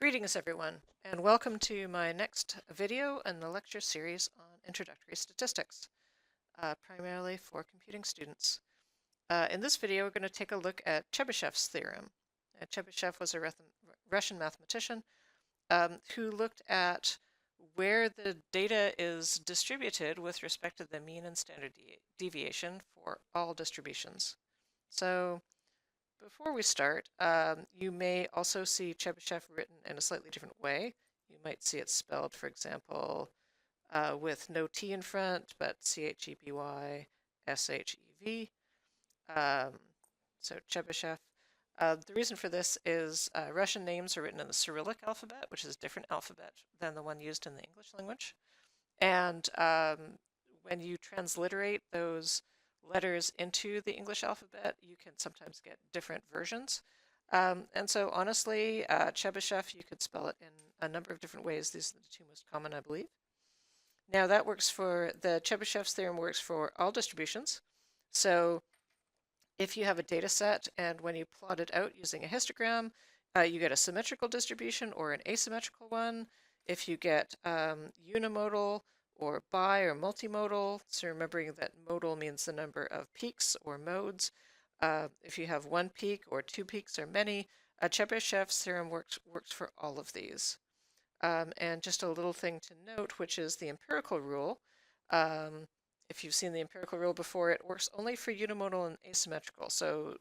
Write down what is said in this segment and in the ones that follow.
Greetings everyone, and welcome to my next video in the lecture series on introductory statistics, primarily for computing students. In this video, we're going to take a look at Chebysheff's theorem. Tchebysheff was a Russian mathematician who looked at where the data is distributed with respect to the mean and standard deviation for all distributions. So before we start, you may also see Tchebysheff written in a slightly different way. You might see it spelled, for example, with no T in front, but Chebyshev. So Tchebysheff. The reason for this is Russian names are written in the Cyrillic alphabet, which is a different alphabet than the one used in the English language. And when you transliterate those letters into the English alphabet, you can sometimes get different versions. And so honestly, Chebysheff, you could spell it in a number of different ways. These are the two most common, I believe. Now that works for, the Chebysheff's theorem works for all distributions. So if you have a data set and when you plot it out using a histogram, you get a symmetrical distribution or an asymmetrical one. If you get unimodal or bi or multimodal, so remembering that modal means the number of peaks or modes. If you have one peak or two peaks or many, Chebysheff's theorem works for all of these. And just a little thing to note, which is the empirical rule. If you've seen the empirical rule before, it works only for unimodal and asymmetrical, so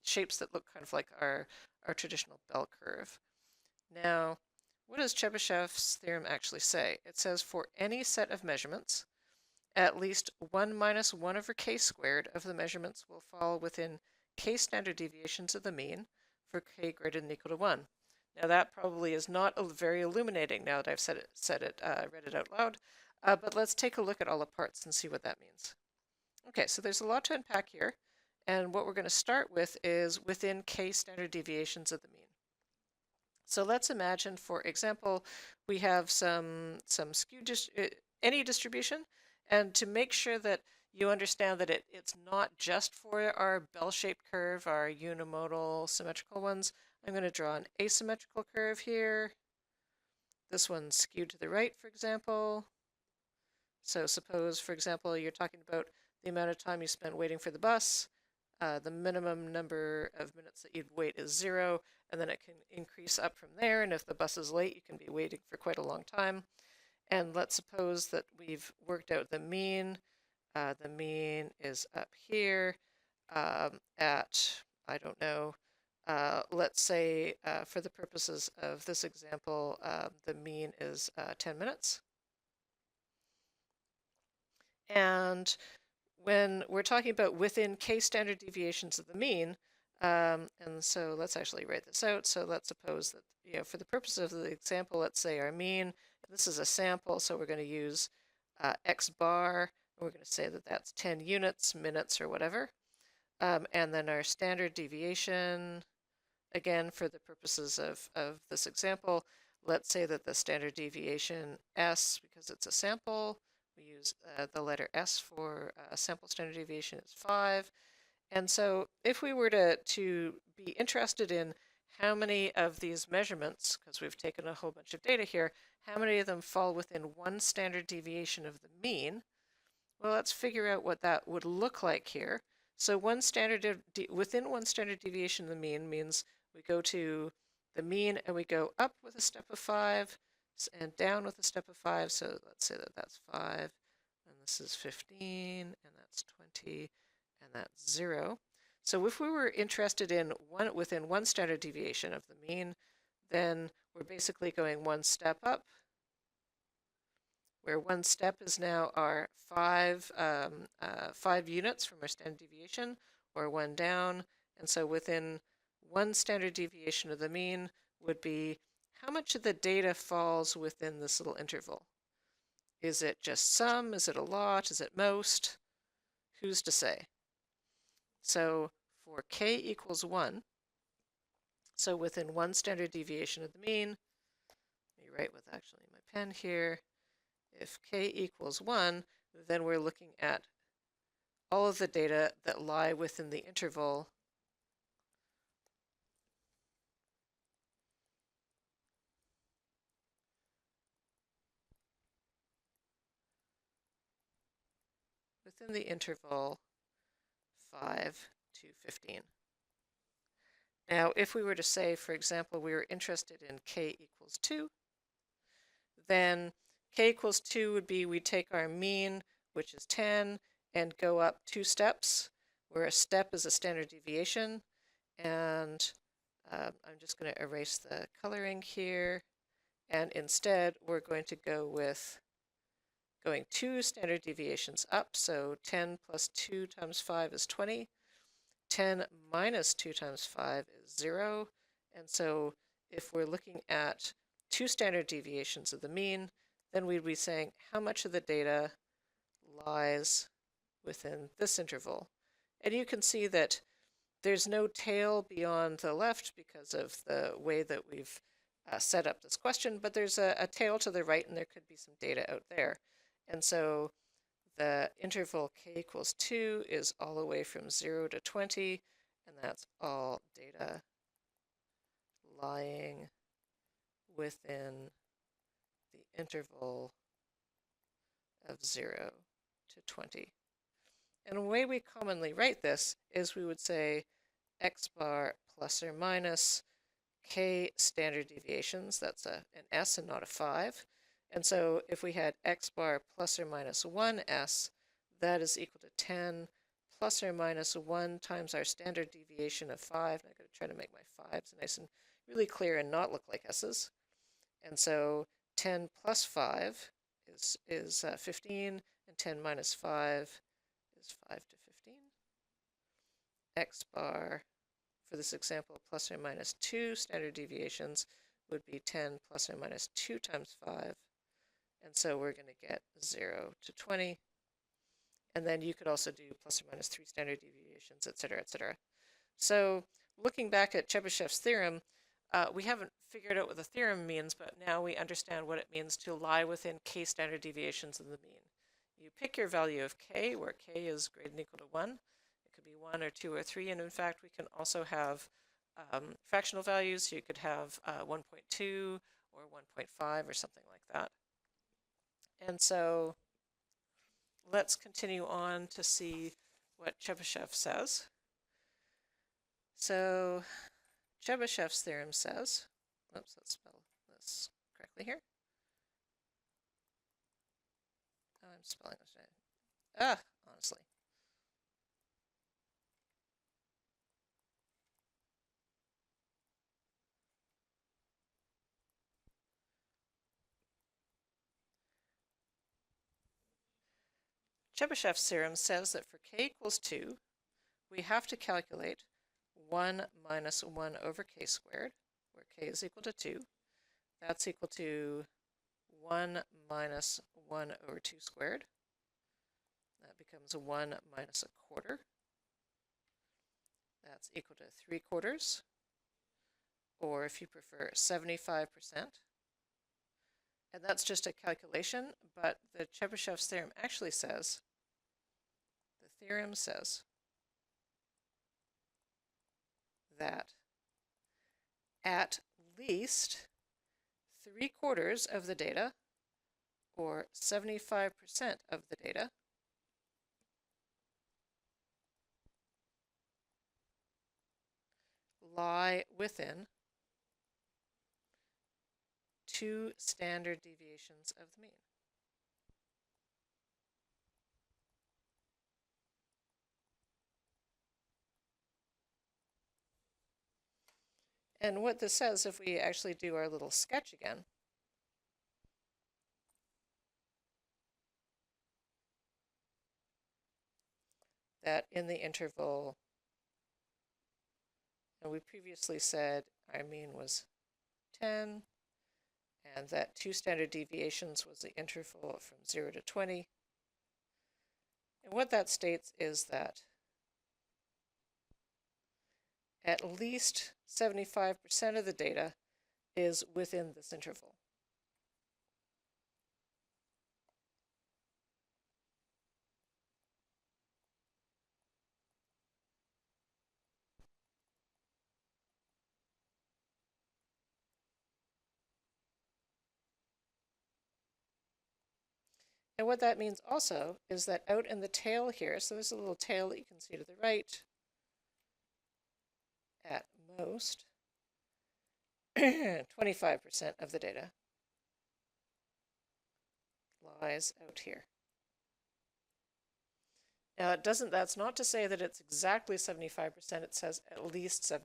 shapes that look kind of like our traditional bell curve. Now, what does Chebysheff's theorem actually say? It says for any set of measurements, at least 1 minus 1 over k squared of the measurements will fall within k standard deviations of the mean for k greater than or equal to 1. Now that probably is not very illuminating now that I've read it out loud, but let's take a look at all the parts and see what that means. Okay, so there's a lot to unpack here, and what we're going to start with is within k standard deviations of the mean. So let's imagine, for example, we have some any distribution, and to make sure that you understand that it's not just for our bell-shaped curve, our unimodal symmetrical ones, I'm going to draw an asymmetrical curve here. This one's skewed to the right, for example. So suppose, for example, you're talking about the amount of time you spent waiting for the bus. The minimum number of minutes that you'd wait is 0, and then it can increase up from there. And if the bus is late, you can be waiting for quite a long time. And let's suppose that we've worked out the mean. The mean is up here at, I don't know, let's say for the purposes of this example, the mean is 10 minutes. And when we're talking about within k standard deviations of the mean, and so let's actually write this out. So let's suppose that, for the purpose of the example, let's say our mean, this is a sample, so we're going to use x bar, and we're going to say that that's 10 units, minutes, or whatever. And then our standard deviation, again, for the purposes of this example, let's say that the standard deviation S, because it's a sample, we use the letter S for sample standard deviation is 5. And so if we were to be interested in how many of these measurements, because we've taken a whole bunch of data here, how many of them fall within one standard deviation of the mean, well, let's figure out what that would look like here. So within one standard deviation of the mean means we go to the mean and we go up with a step of 5 and down with a step of 5. So let's say that that's 5, and this is 15, and that's 20, and that's 0. So if we were interested in within one standard deviation of the mean, then we're basically going one step up, where one step is now our 5 units from our standard deviation, or one down. And so within one standard deviation of the mean would be how much of the data falls within this little interval. Is it just some? Is it a lot? Is it most? Who's to say? So for k equals 1, so within one standard deviation of the mean, let me write with actually my pen here. If k equals 1, then we're looking at all of the data that lie within the interval within the interval 5 to 15. Now, if we were to say, for example, we were interested in k equals 2, then k equals 2 would be we take our mean, which is 10, and go up 2 steps, where a step is a standard deviation. And I'm just going to erase the coloring here. And instead, we're going to go with going 2 standard deviations up. So 10 plus 2 times 5 is 20. 10 minus 2 times 5 is 0. And so if we're looking at 2 standard deviations of the mean, then we'd be saying how much of the data lies within this interval. And you can see that there's no tail beyond the left because of the way that we've set up this question, but there's a tail to the right, and there could be some data out there. And so the interval k equals 2 is all the way from 0 to 20, and that's all data lying within the interval of 0 to 20. And the way we commonly write this is we would say x bar plus or minus k standard deviations. That's an s and not a 5. And so if we had x bar plus or minus 1s, that is equal to 10 plus or minus 1 times our standard deviation of 5. And I'm going to try to make my 5s nice and really clear and not look like s's. And so 10 plus 5 is 15, and 10 minus 5 is 5 to 15. X bar, for this example, plus or minus 2 standard deviations would be 10 plus or minus 2 times 5. And so we're going to get 0 to 20. And then you could also do plus or minus 3 standard deviations, et cetera, et cetera. So looking back at Chebysheff's theorem, we haven't figured out what the theorem means, but now we understand what it means to lie within k standard deviations of the mean. You pick your value of k, where k is greater than or equal to 1. It could be 1 or 2 or 3, and in fact, we can also have fractional values. You could have 1.2 or 1.5 or something like that. And so let's continue on to see what Tchebysheff says. So Chebysheff's theorem says, oops, let's spell this correctly here. Oh, I'm spelling this right. Honestly. Chebysheff's theorem says that for k equals 2, we have to calculate 1 minus 1 over k squared, where k is equal to 2. That's equal to 1 minus 1 over 2 squared. That becomes 1 minus a quarter. That's equal to 3/4, or if you prefer, 75%. And that's just a calculation, but the Chebysheff's theorem actually says, the theorem says that at least 3/4 of the data, or 75% of the data, lie within 2 standard deviations of the mean. And what this says, if we actually do our little sketch again, that in the interval, and we previously said our mean was 10, and that 2 standard deviations was the interval from 0 to 20. And what that states is that at least 75% of the data is within this interval. And what that means also is that out in the tail here, so there's a little tail that you can see to the right, at most, 25% of the data lies out here. Now that's not to say that it's exactly 75%, it says at least 75%.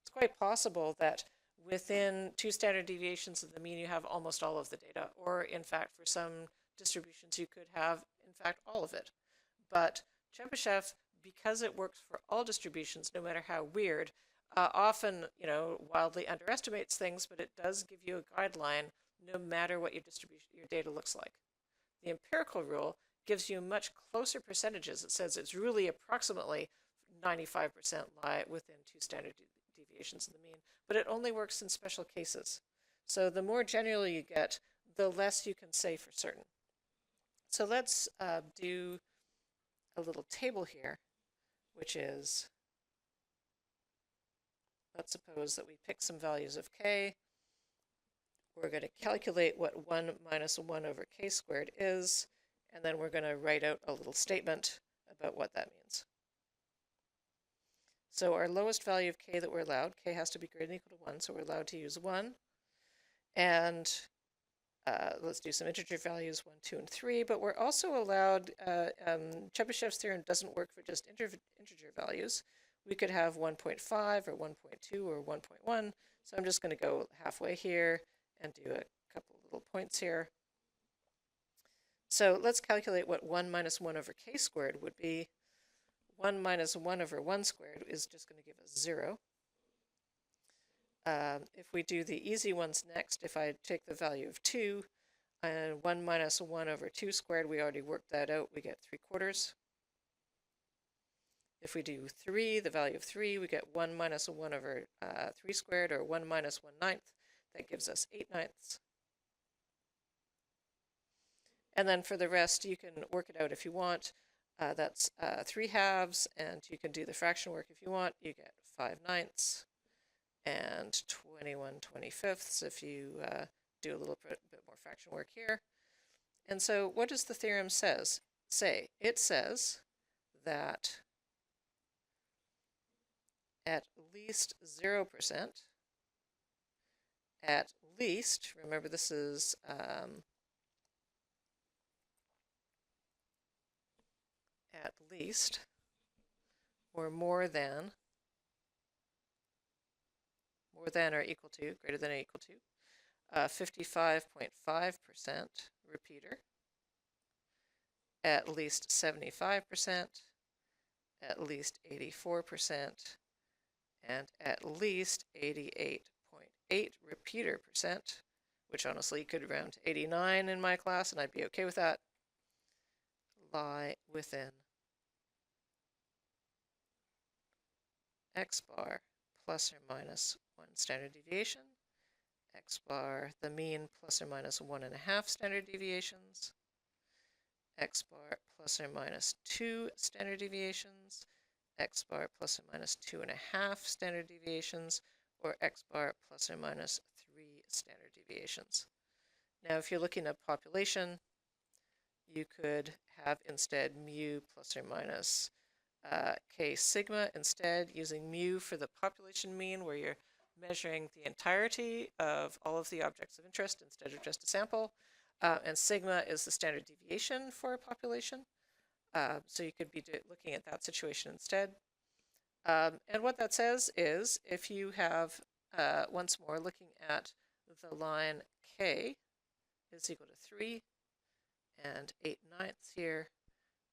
It's quite possible that within 2 standard deviations of the mean you have almost all of the data, or in fact for some distributions you could have in fact all of it. But Tchebysheff, because it works for all distributions, no matter how weird, often, wildly underestimates things, but it does give you a guideline no matter what your data looks like. The empirical rule gives you much closer percentages. It says it's really approximately 95% lie within 2 standard deviations of the mean, but it only works in special cases. So the more general you get, the less you can say for certain. So let's do a little table here, which is, let's suppose that we pick some values of k. We're going to calculate what 1 minus 1 over k squared is, and then we're going to write out a little statement about what that means. So our lowest value of k that we're allowed, k has to be greater than or equal to 1, so we're allowed to use 1. And let's do some integer values, 1, 2, and 3, but we're also allowed, Chebyshev's theorem doesn't work for just integer values. We could have 1.5 or 1.2 or 1.1, so I'm just going to go halfway here and do a couple little points here. So let's calculate what 1 minus 1 over k squared would be. 1 minus 1 over 1 squared is just going to give us 0. If we do the easy ones next, if I take the value of 2, and 1 minus 1 over 2 squared, we already worked that out, we get 3/4. If we do 3, the value of 3, we get 1 minus 1 over 3 squared, or 1 minus 1/9. That gives us 8/9. And then for the rest, you can work it out if you want. That's 3/2, and you can do the fraction work if you want. You get 5/9 and 21/25 if you do a little bit more fraction work here. And so what does the theorem say? It says that at least 0%, at least, remember this is at least, or more than or equal to, greater than or equal to, 55.5% repeater, at least 75%, at least 84%, and at least 88.8 repeater percent, which honestly could round to 89 in my class, and I'd be okay with that, lie within x bar plus or minus 1 standard deviation, x bar the mean plus or minus 1.5 standard deviations, x bar plus or minus 2 standard deviations, x bar plus or minus 2.5 standard deviations, or x bar plus or minus 3 standard deviations. Now, if you're looking at population, you could have instead mu plus or minus k sigma instead, using mu for the population mean, where you're measuring the entirety of all of the objects of interest instead of just a sample. And sigma is the standard deviation for a population. So you could be looking at that situation instead. And what that says is, if you have, once more, looking at the line k is equal to 3 and 8/9 here,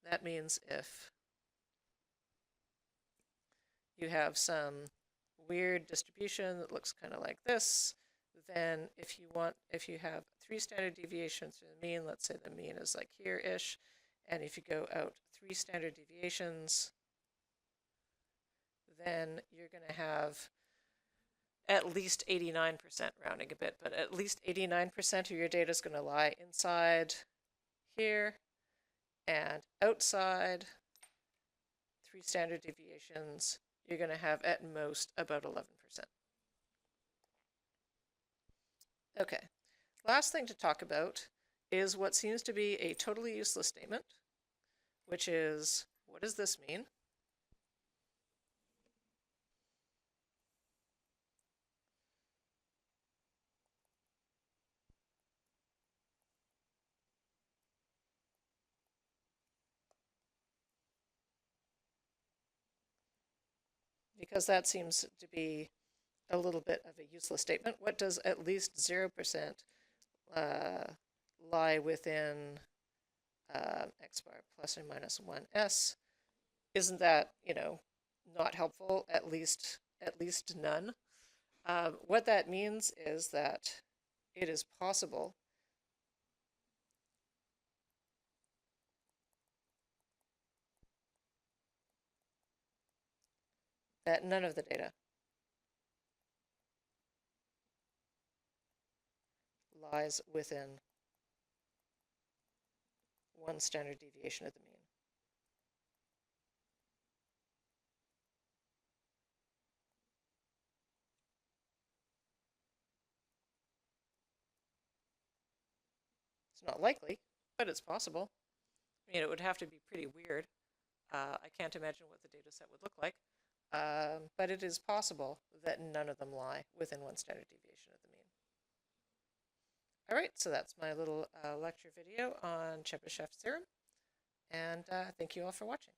that means if you have some weird distribution that looks kind of like this, then if you have 3 standard deviations from the mean, let's say the mean is like here-ish, and if you go out 3 standard deviations, then you're going to have at least 89%, rounding a bit, but at least 89% of your data is going to lie inside here and outside 3 standard deviations. You're going to have at most about 11%. Okay, last thing to talk about is what seems to be a totally useless statement, which is, what does this mean? Because that seems to be a little bit of a useless statement. What does at least 0% lie within x bar plus or minus 1s? Isn't that, not helpful? At least none. What that means is that it is possible that none of the data lies within one standard deviation of the mean. It's not likely, but it's possible. I mean, it would have to be pretty weird. I can't imagine what the data set would look like, but it is possible that none of them lie within one standard deviation of the mean. All right, so that's my little lecture video on Chebysheff's theorem, and thank you all for watching.